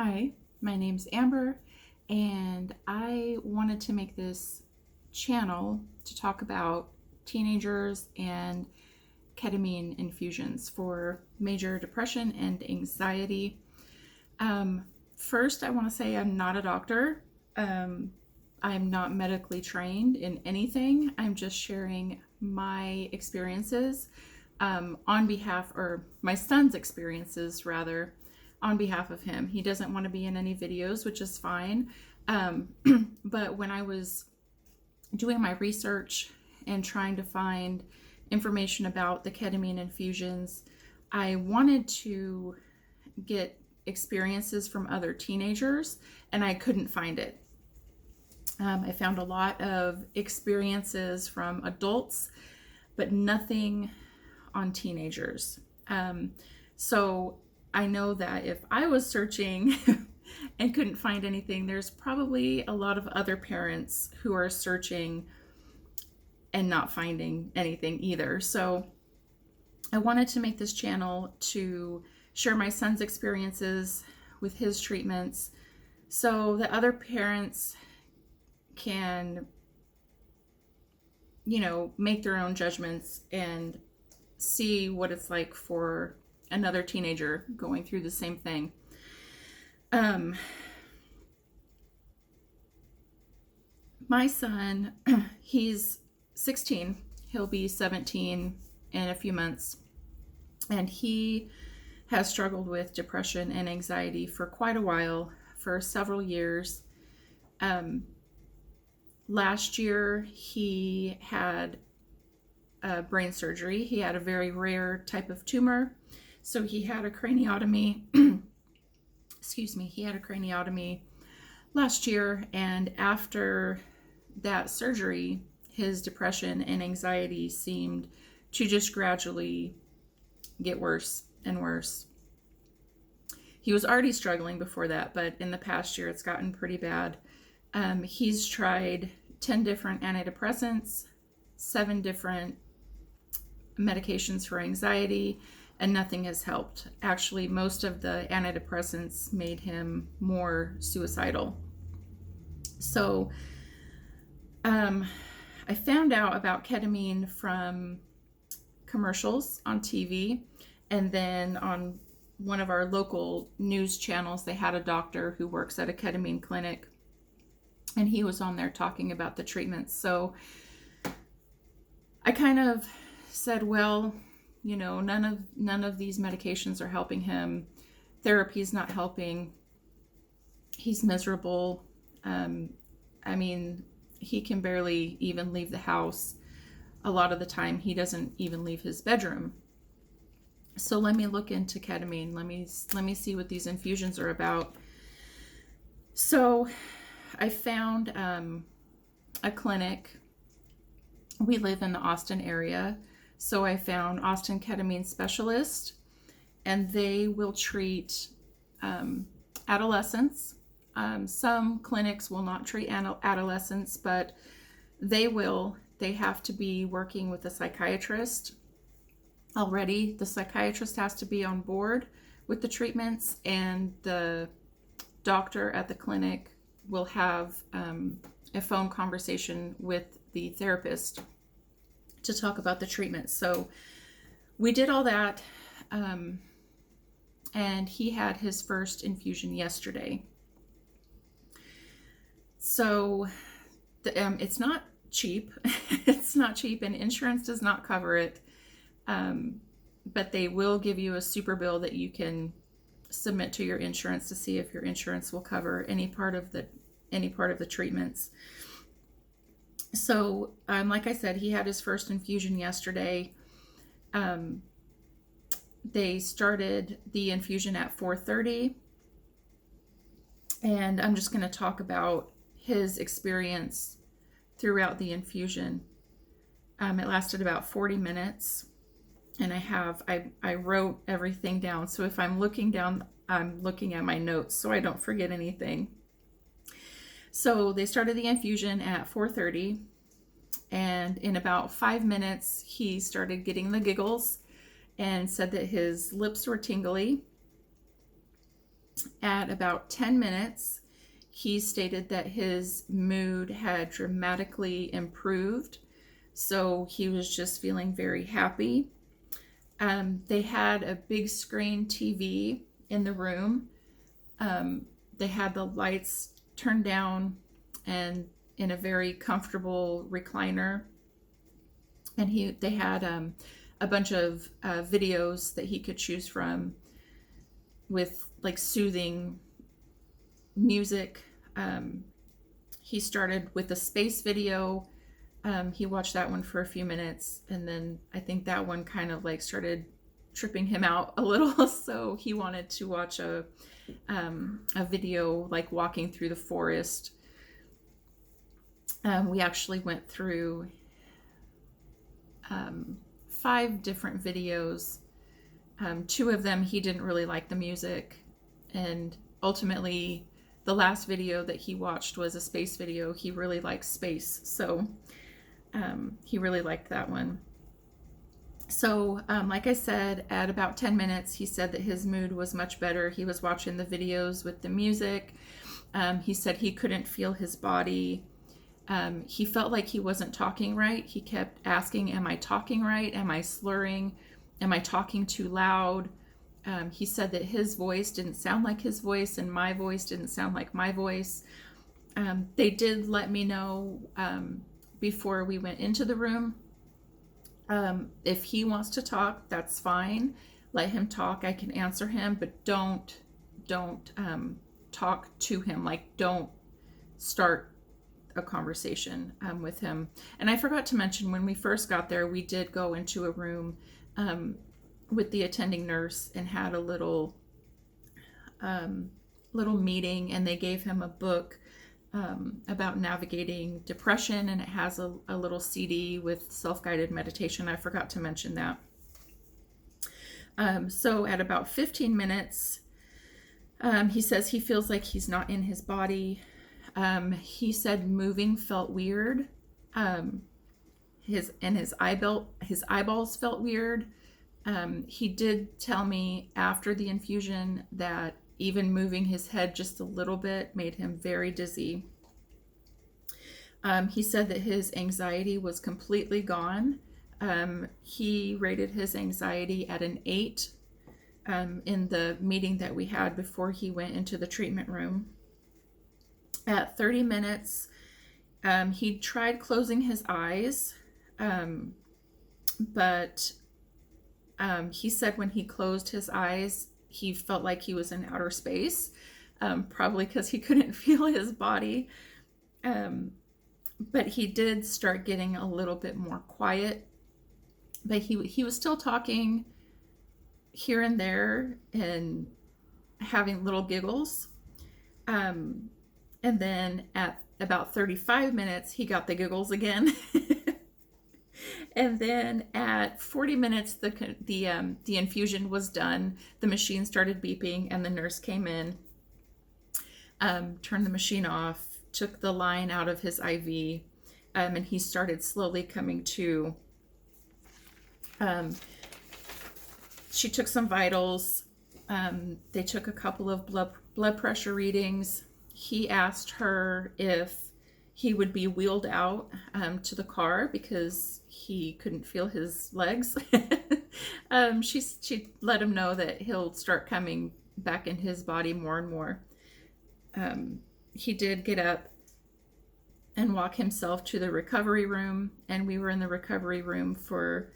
Hi, my name's Amber, and I wanted to make this channel to talk about teenagers and ketamine infusions for major depression and anxiety. Um, First, I want to say I'm not a doctor. I'm not medically trained in anything. I'm just sharing my experiences on behalf, or my son's experiences rather, on behalf of him. He doesn't want to be in any videos, which is fine. Um, but when I was doing my research and trying to find information about the ketamine infusions, I wanted to get experiences from other teenagers, and I couldn't find it. I found a lot of experiences from adults, but nothing on teenagers. So I know that if I was searching and couldn't find anything, there's probably a lot of other parents who are searching and not finding anything either. So I wanted to make this channel to share my son's experiences with his treatments so that other parents can, make their own judgments and see what it's like for another teenager going through the same thing. My son, he's 16. He'll be 17 in a few months. And he has struggled with depression and anxiety for quite a while, for several years. Last year, he had brain surgery. He had a very rare type of tumor. So he had a craniotomy. Excuse me. He had a craniotomy last year. And after that surgery, his depression and anxiety seemed to just gradually get worse and worse. He was already struggling before that, but in the past year, it's gotten pretty bad. He's tried 10 different antidepressants, 7 different medications for anxiety, and nothing has helped. Actually, most of the antidepressants made him more suicidal. So I found out about ketamine from commercials on TV, and then on one of our local news channels, they had a doctor who works at a ketamine clinic, and he was on there talking about the treatments. So I kind of said, well, none of these medications are helping him. Therapy's not helping. He's miserable. He can barely even leave the house. A lot of the time, he doesn't even leave his bedroom. So let me look into ketamine. Let me see what these infusions are about. So I found a clinic. We live in the Austin area, so I found Austin Ketamine Specialist, and they will treat adolescents. Some clinics will not treat adolescents, but they will. They have to be working with a psychiatrist already. The psychiatrist has to be on board with the treatments, and the doctor at the clinic will have a phone conversation with the therapist to talk about the treatment. So we did all that, and he had his first infusion yesterday. So it's not cheap. It's not cheap, and insurance does not cover it. But they will give you a super bill that you can submit to your insurance to see if your insurance will cover any part of the treatments. So, like I said, he had his first infusion yesterday. They started the infusion at 4:30, and I'm just going to talk about his experience throughout the infusion. It lasted about 40 minutes, and I wrote everything down. So if I'm looking down, I'm looking at my notes so I don't forget anything. So they started the infusion at 4:30, and in about 5 minutes, he started getting the giggles and said that his lips were tingly. At about 10 minutes, he stated that his mood had dramatically improved. So he was just feeling very happy. They had a big screen TV in the room. They had the lights turned down and in a very comfortable recliner. And they had a bunch of videos that he could choose from with like soothing music. He started with a space video. He watched that one for a few minutes, and then I think that one kind of like started tripping him out a little. So he wanted to watch a video like walking through the forest. We actually went through 5 different videos. 2 of them he didn't really like the music, and ultimately the last video that he watched was a space video. He really likes space, so he really liked that one. So like I said, at about 10 minutes he said that his mood was much better. He was watching the videos with the music. He said he couldn't feel his body. He felt like he wasn't talking right. He kept asking, am I talking right? Am I slurring? Am I talking too loud? He said that his voice didn't sound like his voice and my voice didn't sound like my voice. They did let me know before we went into the room, if he wants to talk, that's fine. Let him talk. I can answer him, but don't talk to him. Like, don't start a conversation with him. And I forgot to mention, when we first got there, we did go into a room with the attending nurse and had a little meeting, and they gave him a book about navigating depression, and it has a little CD with self-guided meditation. I forgot to mention that. So at about 15 minutes, he says he feels like he's not in his body. He said moving felt weird. His eyeballs felt weird. He did tell me after the infusion that even moving his head just a little bit made him very dizzy. He said that his anxiety was completely gone. He rated his anxiety at an 8 in the meeting that we had before he went into the treatment room. At 30 minutes, he tried closing his eyes, but he said when he closed his eyes, he felt like he was in outer space, probably because he couldn't feel his body. But he did start getting a little bit more quiet, but he was still talking here and there and having little giggles. And then at about 35 minutes, he got the giggles again. And then at 40 minutes, the infusion was done. The machine started beeping, and the nurse came in, turned the machine off, took the line out of his IV, and he started slowly coming to. She took some vitals. They took a couple of blood pressure readings. He asked her if he would be wheeled out to the car because he couldn't feel his legs. She let him know that he'll start coming back in his body more and more. He did get up and walk himself to the recovery room, and we were in the recovery room for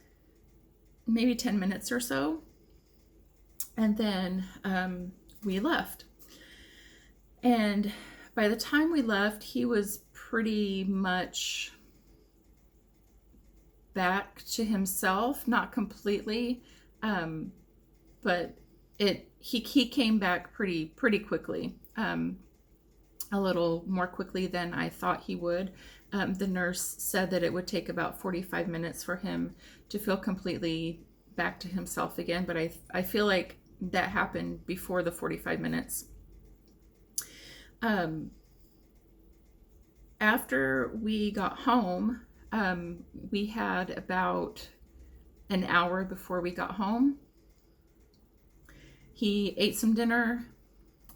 maybe 10 minutes or so, and then we left. And by the time we left, he was pretty much back to himself, not completely, but he came back pretty quickly, a little more quickly than I thought he would. The nurse said that it would take about 45 minutes for him to feel completely back to himself again, but I feel like that happened before the 45 minutes. After we got home, we had about an hour before we got home. He ate some dinner.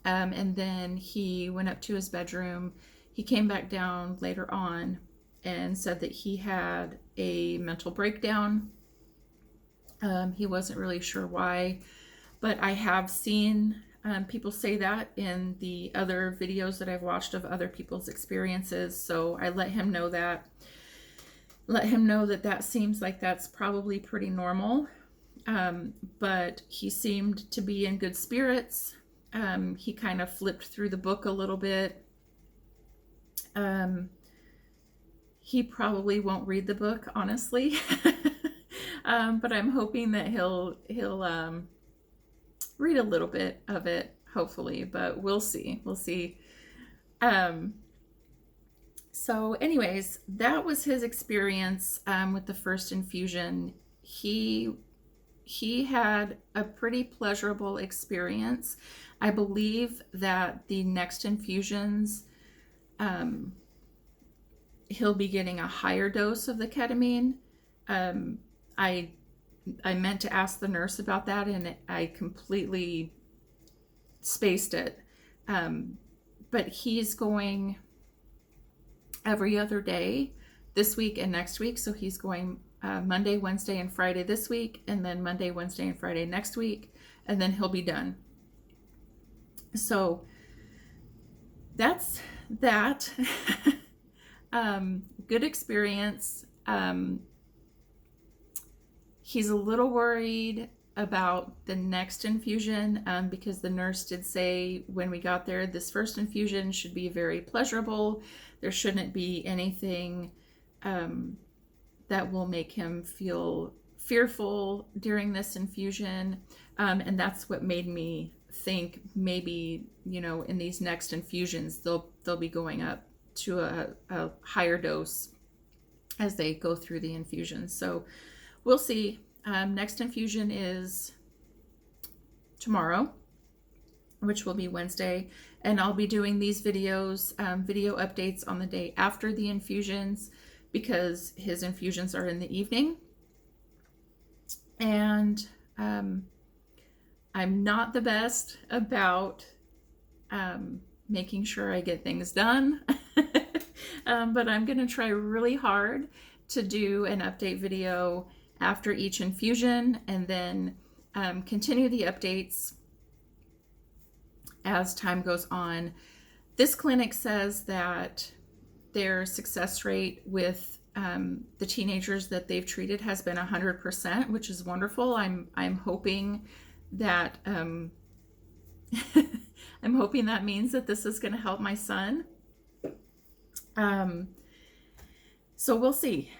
And then he went up to his bedroom. He came back down later on and said that he had a mental breakdown. He wasn't really sure why, but I have seen people say that in the other videos that I've watched of other people's experiences. So I let him know that. Let him know that that seems like that's probably pretty normal. But he seemed to be in good spirits. He kind of flipped through the book a little bit. He probably won't read the book, honestly. But I'm hoping that he'll read a little bit of it, hopefully, but we'll see. We'll see. So anyways, that was his experience with the first infusion. He had a pretty pleasurable experience. I believe that the next infusions, he'll be getting a higher dose of the ketamine. I meant to ask the nurse about that, and I completely spaced it. But he's going every other day this week and next week. So he's going Monday, Wednesday, and Friday this week, and then Monday, Wednesday, and Friday next week, and then he'll be done. So that's that. Good experience. He's a little worried about the next infusion because the nurse did say when we got there, this first infusion should be very pleasurable. There shouldn't be anything that will make him feel fearful during this infusion. And that's what made me think maybe, you know, in these next infusions, they'll be going up to a higher dose as they go through the infusions. So we'll see. Next infusion is tomorrow, which will be Wednesday. And I'll be doing these videos, video updates on the day after the infusions, because his infusions are in the evening. And I'm not the best about making sure I get things done, but I'm going to try really hard to do an update video after each infusion, and then continue the updates as time goes on. This clinic says that their success rate with the teenagers that they've treated has been 100%, which is wonderful. I'm hoping that I'm hoping that means that this is going to help my son. So we'll see.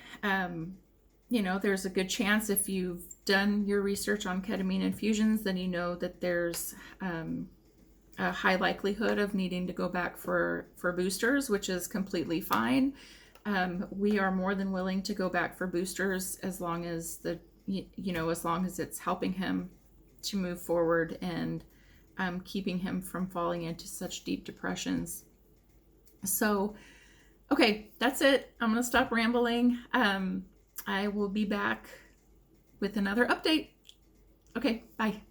You know, there's a good chance if you've done your research on ketamine infusions, then you know that there's a high likelihood of needing to go back for boosters, which is completely fine. We are more than willing to go back for boosters as long as as long as it's helping him to move forward and keeping him from falling into such deep depressions. So, okay, that's it. I'm going to stop rambling. I will be back with another update. Okay, bye.